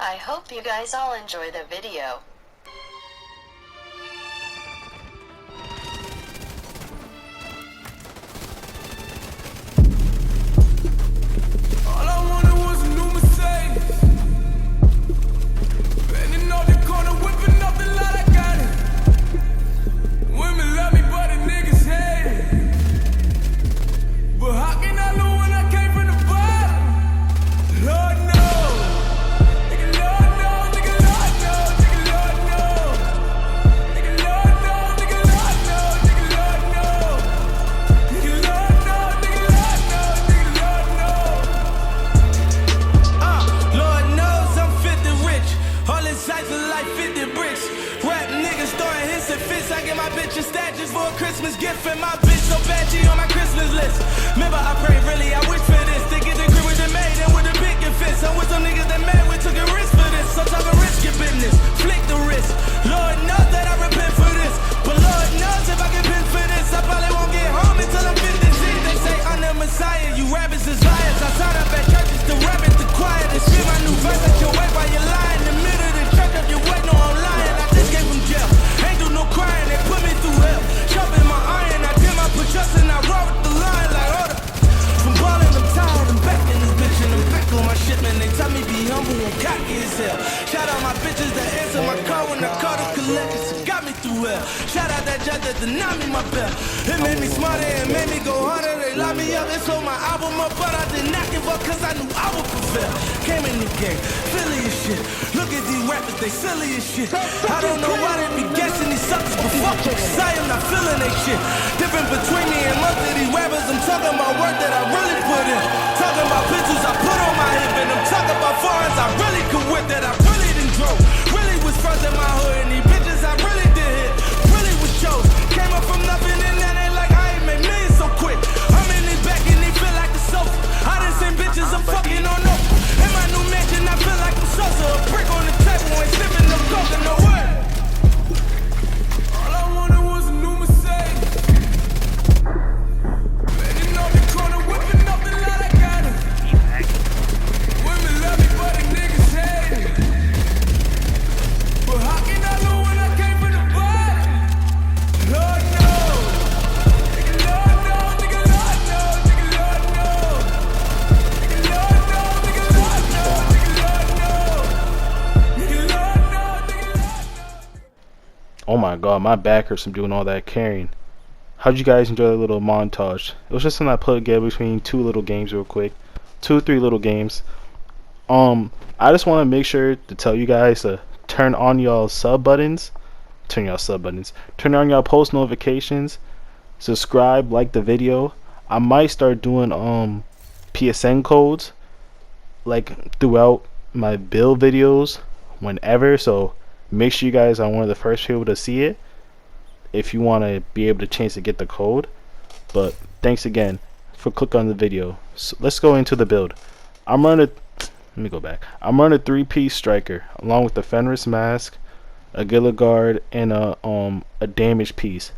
I hope you guys all enjoy the video. All I wanted was a new Mercedes. Bending off the corner, whipping up the lot, I got it. Women love me, but the niggas hate it. But how can I know when I came from the bottom? Lord knows. Nigga, Lord knows, nigga, Lord knows, nigga, Lord knows. Nigga, Lord knows, nigga, Lord knows, nigga, Lord knows. Nigga, Lord knows, nigga, Lord knows, nigga, Lord knows. Lord knows I'm 50 rich. All in sight of life 50 bricks. Rap niggas throwing hits and fits. I get my bitch a statues for a Christmas gift. And my bitch so bad she on my Christmas list. Remember I pray really, I wish for this. To get the crib with the maid and with the picket fist. I'm with some niggas that mad, we took a risk for this. So talking risk your business, flick the wrist. Lord knows that I repent for this. But Lord knows if I get pinned for this, I probably won't get home until I'm 56. They say I'm the Messiah, you rappers is liars. I sign up at churches to rap at the choir. To spit my new verse at your way while you're lying. In the middle of the church up your way, no I'm lying. I just came from jail, ain't do no crying. They put me through hell, sharpen my iron. I did my push-ups and I roll with the line like order. From ballin', I'm tired, I'm back in this bitch and I'm back on my shit, man. They tell me be humble and cocky as hell. Shout out my bitches that answer my call when I call the collectors. It got me through hell. Shout out that judge that denied me my bell. It made me smarter and made me go harder. They locked me up and sold my album up, but I did not give up cause I knew I would prevail. Came in the game, Philly as shit. Look at these rappers, they silly as shit. I don't know why they be guessing these suckers, but fuck you, cause I am not feeling they shit. Different between me and most of these rappers, I'm talking about work that I really put in. Talking about pictures I put on my hip, and I'm talking about foreigns I really could whip, that I really done drove. Really was first in my hood, and these bitches I really did hit. Really was shows. Came up from nothing, and that ain't like I ain't made millions so quick. I'm in this back, and they feel like a sofa. I done seen bitches I'm fucking on up. In my new mansion, I feel like I'm Sosa. A brick on the table, ain't slipping no coke, no word. All I wanted was a new Mercedes. Bending off the corner, whipping up the lot, I got it. Women love me, but the niggas hate it. But how can I know when I came from the bottom? Lord knows. Nigga, Lord knows, nigga, Lord knows, nigga, Lord knows. Nigga, Lord knows, nigga, Lord knows, nigga, Lord knows. Nigga, Lord knows, nigga, Lord knows. Oh my god, my back hurts from doing all that carrying. How'd you guys enjoy the little montage? It was just something I put together between two little games real quick. 2 or 3 little games. I just want to make sure to tell you guys to turn on y'all sub buttons. Turn on y'all post notifications. Subscribe, like the video. I might start doing PSN codes like throughout my build videos whenever, so make sure you guys are one of the first people to see it if you want to be able to chance to get the code. But thanks again for clicking on the video. So let's go into the build. I'm running a 3-piece striker along with the Fenris mask, a Gila guard, and a damage piece.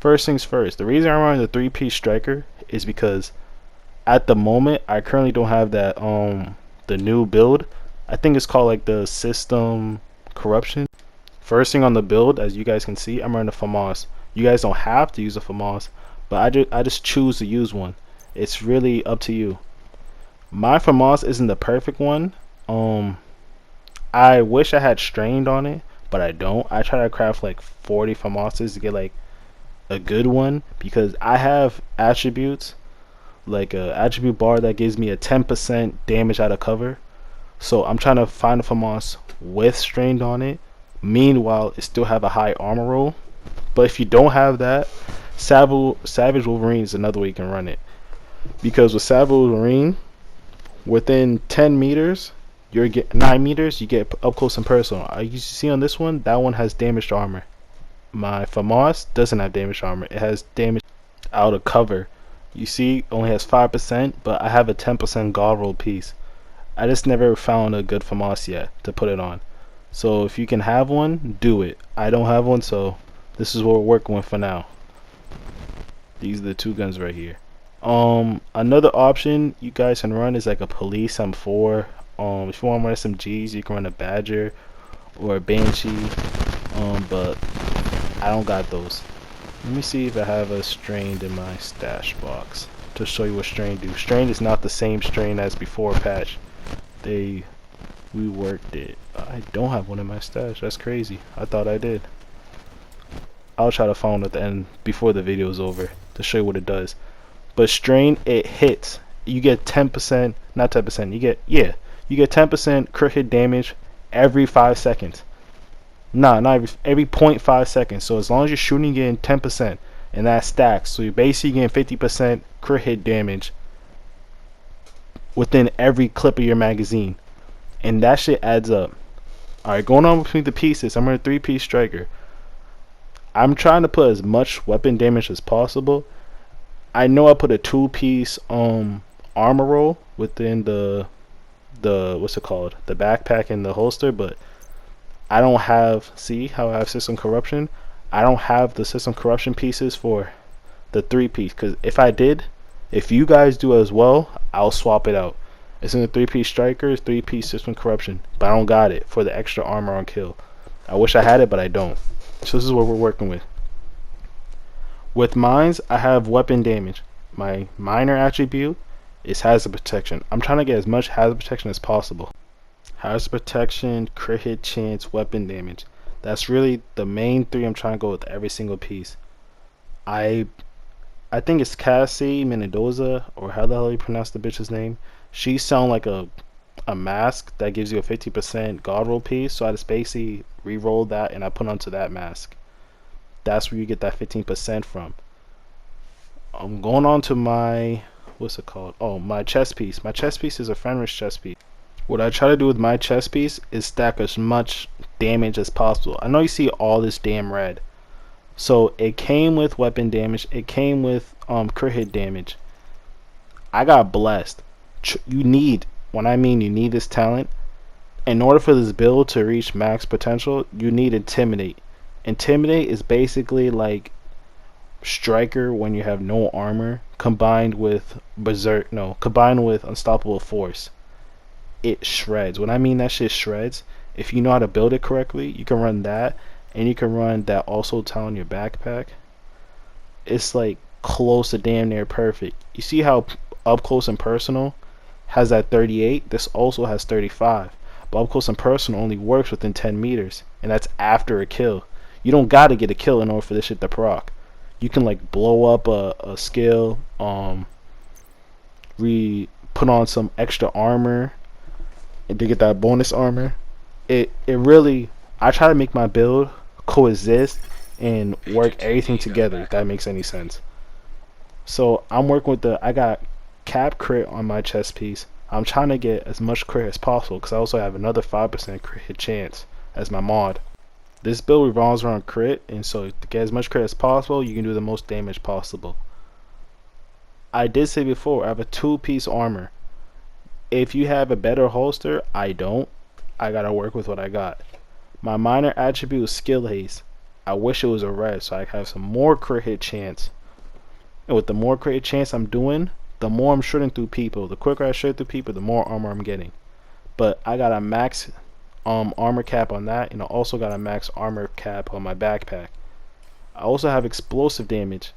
First things first, the reason I'm running the 3-piece striker is because at the moment I currently don't have that the new build. I think it's called like the system corruption. First thing on the build, as you guys can see, I'm running a FAMAS. You guys don't have to use a FAMAS, but I just choose to use one. It's really up to you. My FAMAS isn't the perfect one. I wish I had strained on it, but I don't. I try to craft like 40 FAMASes to get like a good one, because I have attributes like a attribute bar that gives me a 10% damage out of cover. So I'm trying to find a FAMAS with strained on it. Meanwhile, it still have a high armor roll. But if you don't have that, Savage Wolverine is another way you can run it. Because with Savage Wolverine, within 10 meters, you get 9 meters, you get up close and personal. You see on this one, that one has damaged armor. My FAMAS doesn't have damaged armor. It has damage out of cover. You see, only has 5%, but I have a 10% guard roll piece. I just never found a good FAMAS yet to put it on. So if you can have one, do it. I don't have one, so this is what we're working with for now. These are the 2 guns right here. Another option you guys can run is like a police M4 If you want to run SMGs, you can run a Badger or a Banshee. But I don't got those. Let me see if I have a strained in my stash box to show you what strain do. Strain is not the same strain as before patch. We worked it. I don't have one in my stash. That's crazy. I thought I did. I'll try to find at the end before the video is over to show you what it does. But strain, it hits. You get 10%, not 10%. You get 10% crit hit damage every 5 seconds. Not every 0.5 seconds. So as long as you're shooting, you're getting 10%, and that stacks. So you're basically getting 50% crit hit damage within every clip of your magazine, and that shit adds up. Alright, going on between the pieces, I'm a 3-piece striker. I'm trying to put as much weapon damage as possible. I know I put a 2-piece armor roll within the what's it called, the backpack and the holster, but I don't have, see how I have system corruption? I don't have the system corruption pieces for the 3-piece, because if I did, if you guys do as well, I'll swap it out. It's in the 3-piece striker, 3-piece system corruption, but I don't got it for the extra armor on kill. I wish I had it, but I don't. So this is what we're working with. With mines, I have weapon damage. My minor attribute is hazard protection. I'm trying to get as much hazard protection as possible. Hazard protection, crit hit chance, weapon damage. That's really the main 3 I'm trying to go with every single piece. I think it's Cassie Mendoza, or how the hell you pronounce the bitch's name. She sound like a mask that gives you a 50% god roll piece, so I just basically re-rolled that and I put onto that mask. That's where you get that 15% from. I'm going on to my, what's it called? Oh, my chest piece. My chest piece is a Fenris chest piece. What I try to do with my chest piece is stack as much damage as possible. I know you see all this damn red. So it came with weapon damage. It came with crit hit damage. I got blessed. You need, when I mean you need this talent, in order for this build to reach max potential, you need Intimidate. Intimidate is basically like Striker when you have no armor combined with combined with Unstoppable Force. It shreds. When I mean that shit shreds, if you know how to build it correctly, you can run that, and you can run that also talent in your backpack. It's like close to damn near perfect. You see how up close and personal has that 38? This also has 35. But up close and personal only works within 10 meters, and that's after a kill. You don't gotta get a kill in order for this shit to proc. You can like blow up a skill, put on some extra armor, and to get that bonus armor. It really, I try to make my build coexist and work everything together, if that makes any sense. So I'm working with I got cap crit on my chest piece. I'm trying to get as much crit as possible because I also have another 5% crit hit chance as my mod. This build revolves around crit, and so to get as much crit as possible, you can do the most damage possible. I did say before, I have a 2-piece armor. If you have a better holster, I don't. I gotta work with what I got. My minor attribute is skill haste. I wish it was a red so I could have some more crit hit chance. And with the more crit hit chance I'm doing, the more I'm shooting through people. The quicker I shoot through people, the more armor I'm getting. But I got a max armor cap on that, and I also got a max armor cap on my backpack. I also have explosive damage.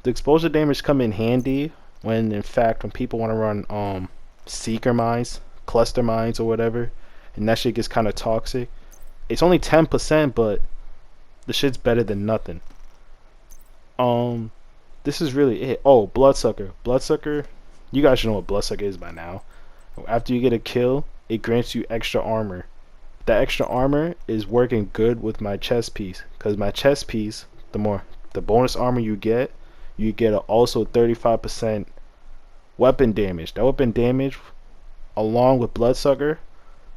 The explosive damage come in handy when people want to run seeker mines, cluster mines or whatever, and that shit gets kind of toxic. It's only 10%, but the shit's better than nothing. This is really it. Oh, Bloodsucker. Bloodsucker, you guys should know what Bloodsucker is by now. After you get a kill, it grants you extra armor. That extra armor is working good with my chest piece, because my chest piece, the bonus armor you get also 35% weapon damage. That weapon damage, along with Bloodsucker,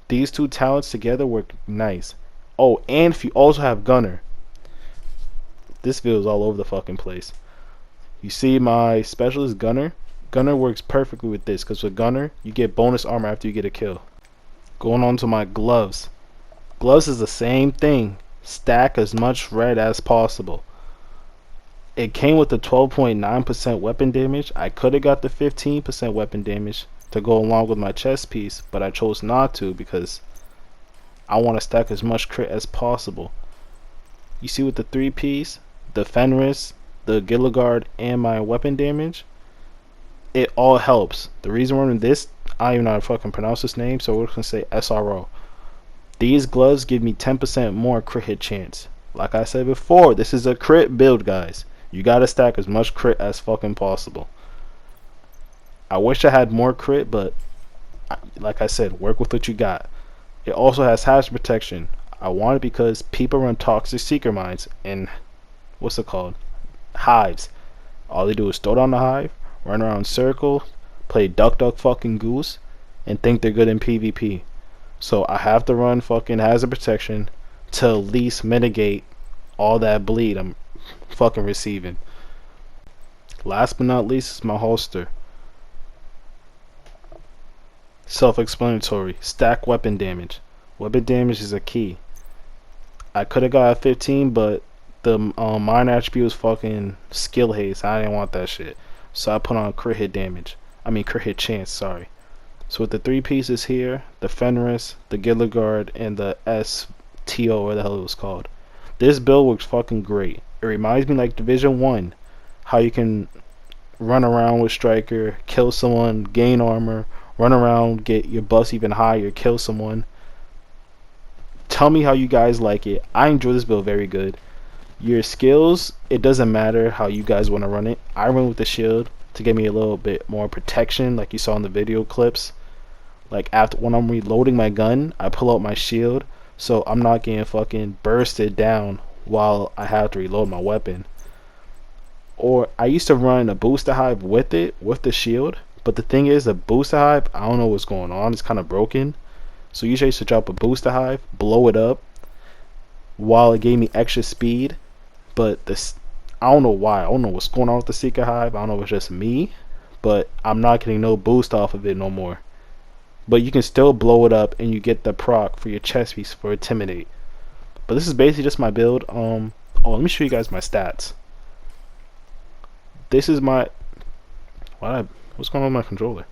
these two talents together work nice. Oh, and if you also have Gunner, this video is all over the fucking place. You see my specialist Gunner? Gunner works perfectly with this, because with Gunner, you get bonus armor after you get a kill. Going on to my gloves. Gloves is the same thing. Stack as much red as possible. It came with the 12.9% weapon damage. I could have got the 15% weapon damage to go along with my chest piece, but I chose not to because I want to stack as much crit as possible. You see with the 3-piece, the Fenris, the Gilligard, and my weapon damage, it all helps. The reason we're in this, I don't even know how to fucking pronounce this name, so we're gonna say SRO. These gloves give me 10% more crit hit chance. Like I said before, this is a crit build, guys. You gotta stack as much crit as fucking possible. I wish I had more crit, but like I said, work with what you got. It also has hazard protection. I want it because people run toxic seeker mines and what's it called? Hives. All they do is throw down the hive, run around in circles, play duck duck fucking goose, and think they're good in PvP. So I have to run fucking hazard protection to at least mitigate all that bleed I'm fucking receiving. Last but not least is my holster. Self-explanatory. Stack weapon damage. Weapon damage is a key. I could have got a 15, but the mine attribute was fucking skill haste. I didn't want that shit, so I put on crit hit damage. I mean crit hit chance. Sorry. So with the 3 pieces here, the Fenris, the Gilligard, and the STO, or the hell it was called, this build works fucking great. It reminds me like Division 1, how you can run around with Striker, kill someone, gain armor, run around, get your buffs even higher, kill someone. Tell me how you guys like it. I enjoy this build very good. Your skills, it doesn't matter how you guys want to run it. I run with the shield to give me a little bit more protection, like you saw in the video clips. Like after when I'm reloading my gun, I pull out my shield so I'm not getting fucking bursted down while I have to reload my weapon. Or I used to run a booster hive with it, with the shield, but the thing is, the booster hive, I don't know what's going on, it's kind of broken. So usually I used to drop a booster hive, blow it up while it gave me extra speed, but this, I don't know why. I don't know what's going on with the Seeker Hive. I don't know if it's just me, but I'm not getting no boost off of it no more. But you can still blow it up and you get the proc for your chest piece for Intimidate. But this is basically just my build. Oh, let me show you guys my stats. This is my what's going on with my controller?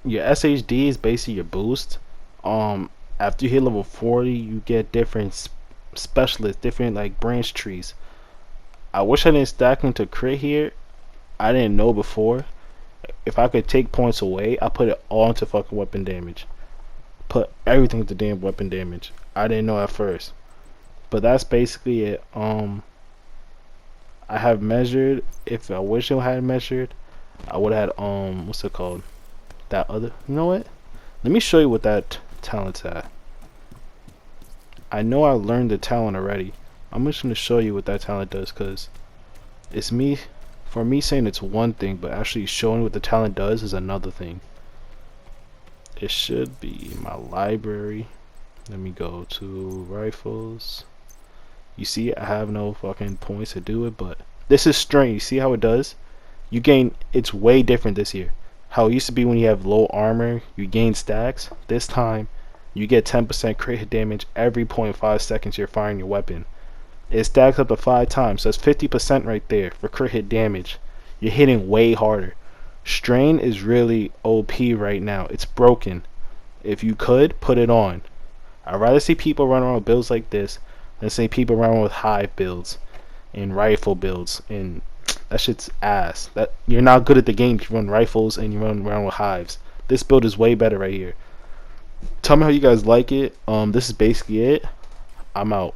Your SHD is basically your boost. After you hit level 40, you get different specialists, different like branch trees. I wish I didn't stack them to crit here. I didn't know before. If I could take points away, I put it all into fucking weapon damage. Put everything into damn weapon damage. I didn't know at first, but that's basically it. I have measured. If I wish I had measured, I would have had what's it called? That other. You know what? Let me show you what that talent's at. I know I learned the talent already. I'm just gonna show you what that talent does, cause it's me. For me saying it's one thing, but actually showing what the talent does is another thing. It should be my library. Let me go to rifles. You see, I have no fucking points to do it, but this is strength. You see how it does? You gain. It's way different this year. How it used to be when you have low armor, you gain stacks. This time, you get 10% crit hit damage every 0.5 seconds you're firing your weapon. It stacks up to 5 times, so that's 50% right there for crit hit damage. You're hitting way harder. Strain is really OP right now. It's broken. If you could, put it on. I'd rather see people run around with builds like this than see people run around with hive builds and rifle builds, and that shit's ass. That you're not good at the game if you run rifles and you run around with hives. This build is way better right here. Tell me how you guys like it. This is basically it. I'm out.